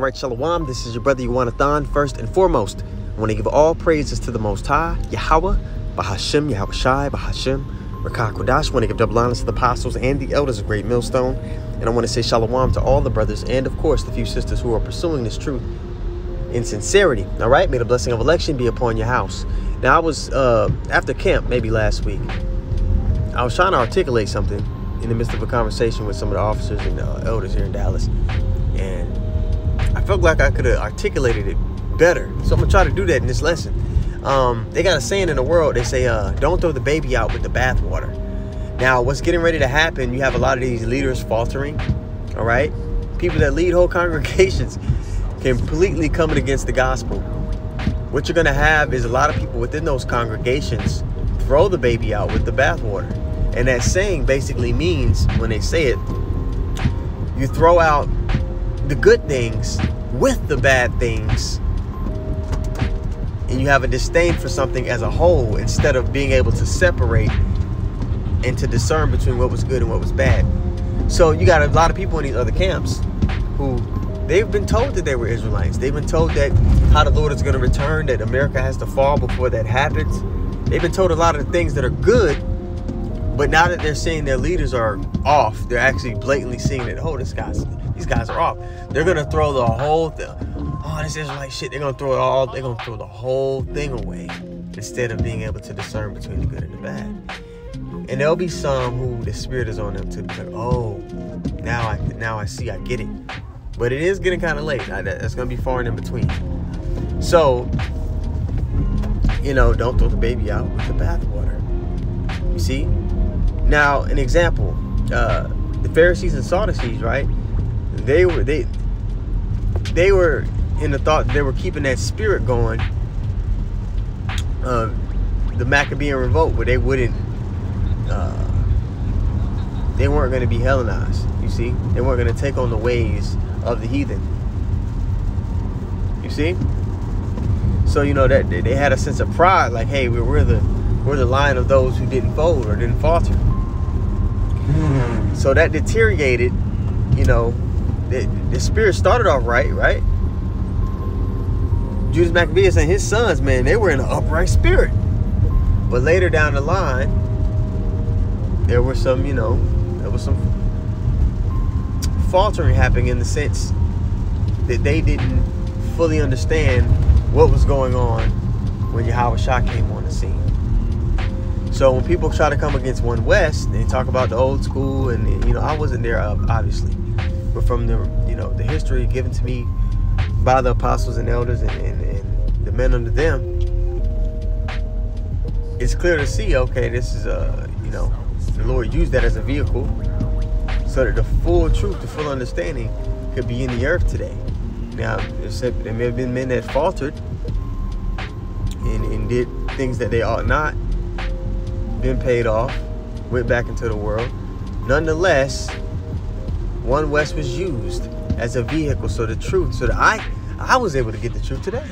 All right, Shalom. This is your brother Yawanathan. First and foremost, I want to give all praises to the Most High, Yahweh, Bahashem, Yahweh Shai, Bahashem, Rakah Kodash. I want to give double honors to the apostles and the elders of Great Millstone. And I want to say Shalom to all the brothers and, of course, the few sisters who are pursuing this truth in sincerity. All right, may the blessing of election be upon your house. Now, I was, after camp, maybe last week, I was trying to articulate something in the midst of a conversation with some of the officers and elders here in Dallas. And I felt like I could have articulated it better. So I'm going to try to do that in this lesson. They got a saying in the world. They say, don't throw the baby out with the bathwater. Now, what's getting ready to happen, you have a lot of these leaders faltering. All right. People that lead whole congregations completely coming against the gospel. What you're going to have is a lot of people within those congregations throw the baby out with the bathwater. And that saying basically means, when they say it, you throw out the good things with the bad things, and you have a disdain for something as a whole instead of being able to separate and to discern between what was good and what was bad. So you got a lot of people in these other camps who they've been told that they were Israelites. They've been told that how the Lord is going to return, that America has to fall before that happens. They've been told a lot of the things that are good, but now that they're seeing their leaders are off, they're actually blatantly seeing that, oh, these guys are off. They're going to throw the whole thing. Oh, this Israelite shit. They're going to throw it all. They're going to throw the whole thing away instead of being able to discern between the good and the bad. And there'll be some who the spirit is on them to be like, oh, now I see, I get it. But it is getting kind of late. That's going to be far and in between. So, don't throw the baby out with the bathwater. You see? Now, an example, the Pharisees and Sadducees, right? They were in the thought that they were keeping that spirit going. The Maccabean revolt, where they weren't going to be Hellenized. You see, they weren't going to take on the ways of the heathen. You see, so that they had a sense of pride, like, hey, we're the line of those who didn't fold or didn't falter. So that deteriorated. The spirit started off right? Judas Maccabeus and his sons, man, they were in an upright spirit. But later down the line, there was some faltering happening in the sense that they didn't fully understand what was going on when Yahweh Shah came on the scene. So when people try to come against One West, they talk about the old school, and I wasn't there obviously, but from the the history given to me by the apostles and elders and the men under them, it's clear to see, okay, this is the Lord used that as a vehicle so that the full truth, the full understanding could be in the earth today. Now, there may have been men that faltered and did things that they ought not, been paid off, went back into the world. Nonetheless, One West was used as a vehicle, so the truth, so that I was able to get the truth today.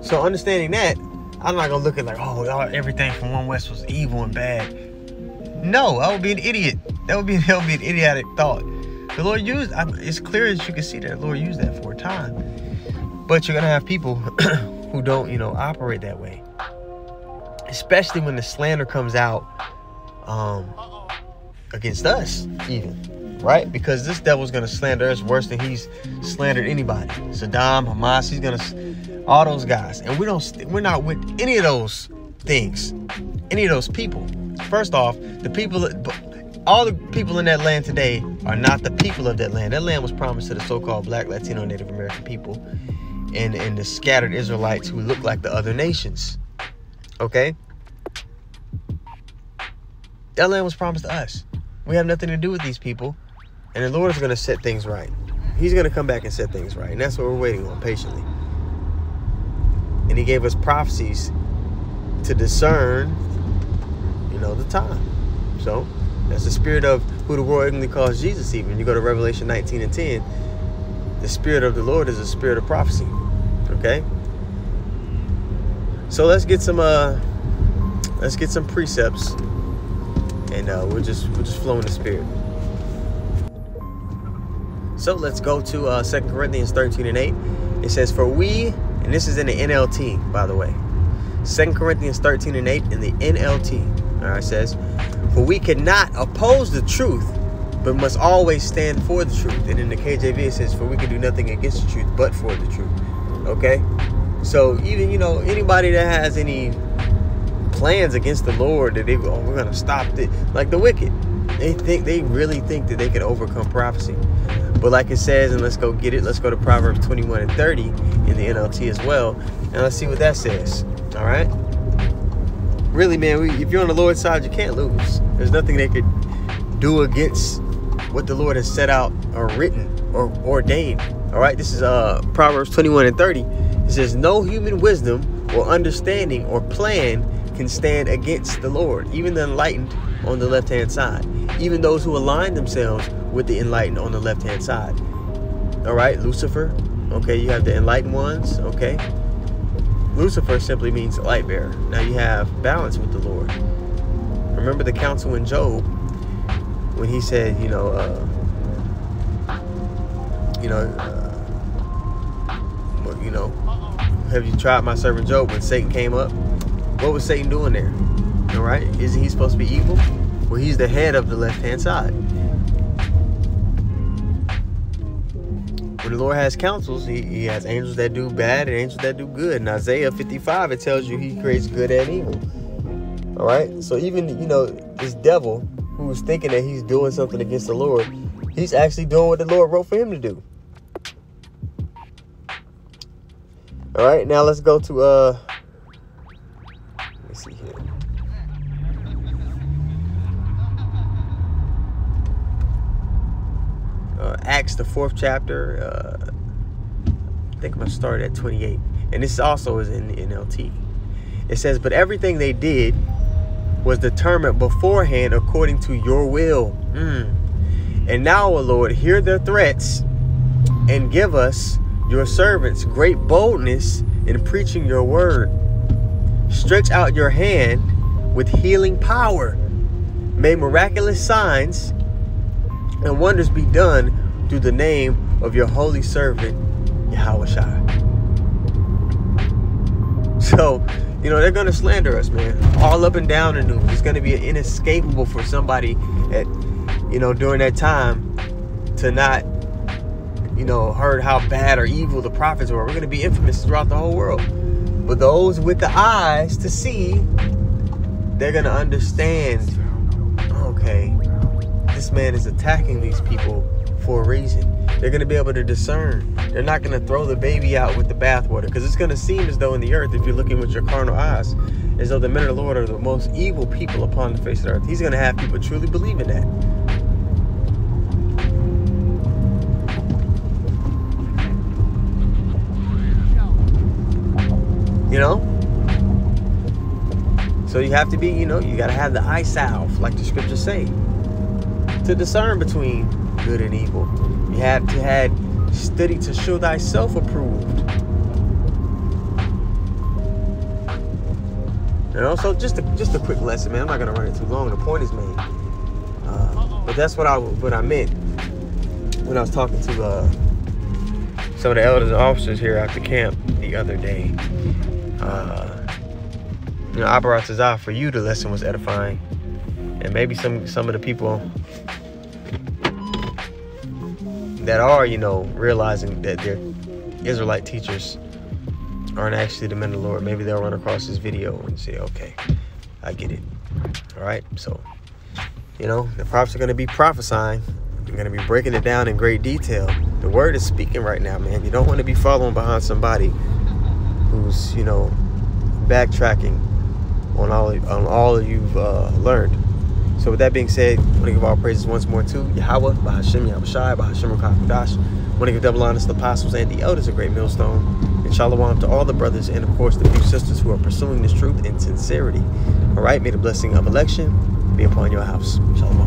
So understanding that, I'm not gonna look at like, oh, everything from One West was evil and bad. No, I would be an idiot. That would be an idiotic thought. The Lord used, it's clear as you can see that the Lord used that for a time. But you're gonna have people who don't, operate that way. Especially when the slander comes out against us, even, right? Because this devil's gonna slander us worse than he's slandered anybody. Saddam, Hamas, he's gonna, all those guys, and we're not with any of those things, any of those people. First off, all the people in that land today are not the people of that land. That land was promised to the so-called Black, Latino, Native American people, and the scattered Israelites who look like the other nations. Okay? That land was promised to us. We have nothing to do with these people. And the Lord is going to set things right. He's going to come back and set things right. And that's what we're waiting on patiently. And he gave us prophecies to discern, the time. So that's the spirit of who the world ignorantly calls Jesus even. You go to Revelation 19:10. The spirit of the Lord is a spirit of prophecy. Okay? So let's get some precepts, and we'll just flow in the spirit. So let's go to 2 Corinthians 13 and 8. It says, for we, and this is in the NLT, by the way. 2 Corinthians 13 and 8 in the NLT. All right, it says, for we cannot oppose the truth, but must always stand for the truth. And in the KJV, it says, for we can do nothing against the truth, but for the truth. Okay? So even, anybody that has any plans against the Lord, that we're going to stop it, like the wicked, they really think that they can overcome prophecy. But like it says, and let's go get it. Let's go to Proverbs 21 and 30 in the NLT as well. And let's see what that says. All right. Really, man, if you're on the Lord's side, you can't lose. There's nothing they could do against what the Lord has set out or written or ordained. All right. This is Proverbs 21 and 30. It says, no human wisdom or understanding or plan can stand against the Lord, even the enlightened on the left-hand side, even those who align themselves with the enlightened on the left-hand side. All right, Lucifer. Okay, you have the enlightened ones. Okay, Lucifer simply means light bearer. Now you have balance with the Lord. Remember the counsel in Job when he said, have you tried my servant Job? When Satan came up, what was Satan doing there? All right, isn't he supposed to be evil? Well, he's the head of the left-hand side. When the Lord has counsels, he has angels that do bad and angels that do good. In Isaiah 55, it tells you he creates good and evil. All right, so even, this devil who's thinking that he's doing something against the Lord, he's actually doing what the Lord wrote for him to do. All right, now let's go to, let me see here. Acts, the 4th chapter. I think I'm going to start at 28. And this also is in the NLT. It says, but everything they did was determined beforehand according to your will. And now, O Lord, hear their threats and give us, your servants, great boldness in preaching your word. Stretch out your hand with healing power. May miraculous signs and wonders be done through the name of your holy servant, Yahweh. So, they're going to slander us, man. All up and down the news. It's going to be inescapable for somebody at, during that time to not, heard how bad or evil the prophets were. We're going to be infamous throughout the whole world. But those with the eyes to see, they're going to understand, okay, this man is attacking these people for a reason. They're going to be able to discern. They're not going to throw the baby out with the bathwater, because it's going to seem as though in the earth, if you're looking with your carnal eyes, as though the men of the Lord are the most evil people upon the face of the earth. He's going to have people truly believe in that. So you have to be, you got to have the eye salve, like the scriptures say, to discern between good and evil. You have to have study to show thyself approved. So just a quick lesson, man. I'm not gonna run it too long. The point is made. But that's what I meant when I was talking to some of the elders and officers here at the camp the other day. Abarat Tazah, for you, the lesson was edifying, and maybe some of the people that are, realizing that their Israelite teachers aren't actually the men of the Lord. Maybe they'll run across this video and say, okay, I get it. All right, so the prophets are going to be prophesying. They're going to be breaking it down in great detail. The word is speaking right now, man. You don't want to be following behind somebody who's backtracking on all you've learned. So with that being said, I want to give all praises once more to Yahweh, Bahashem, Yahweh Shai, Bahashem, Rakah. I want to give double honors to the apostles and the elders of Great Millstone. And shalom to all the brothers and, of course, the few sisters who are pursuing this truth in sincerity. All right, may the blessing of election be upon your house. Shalom.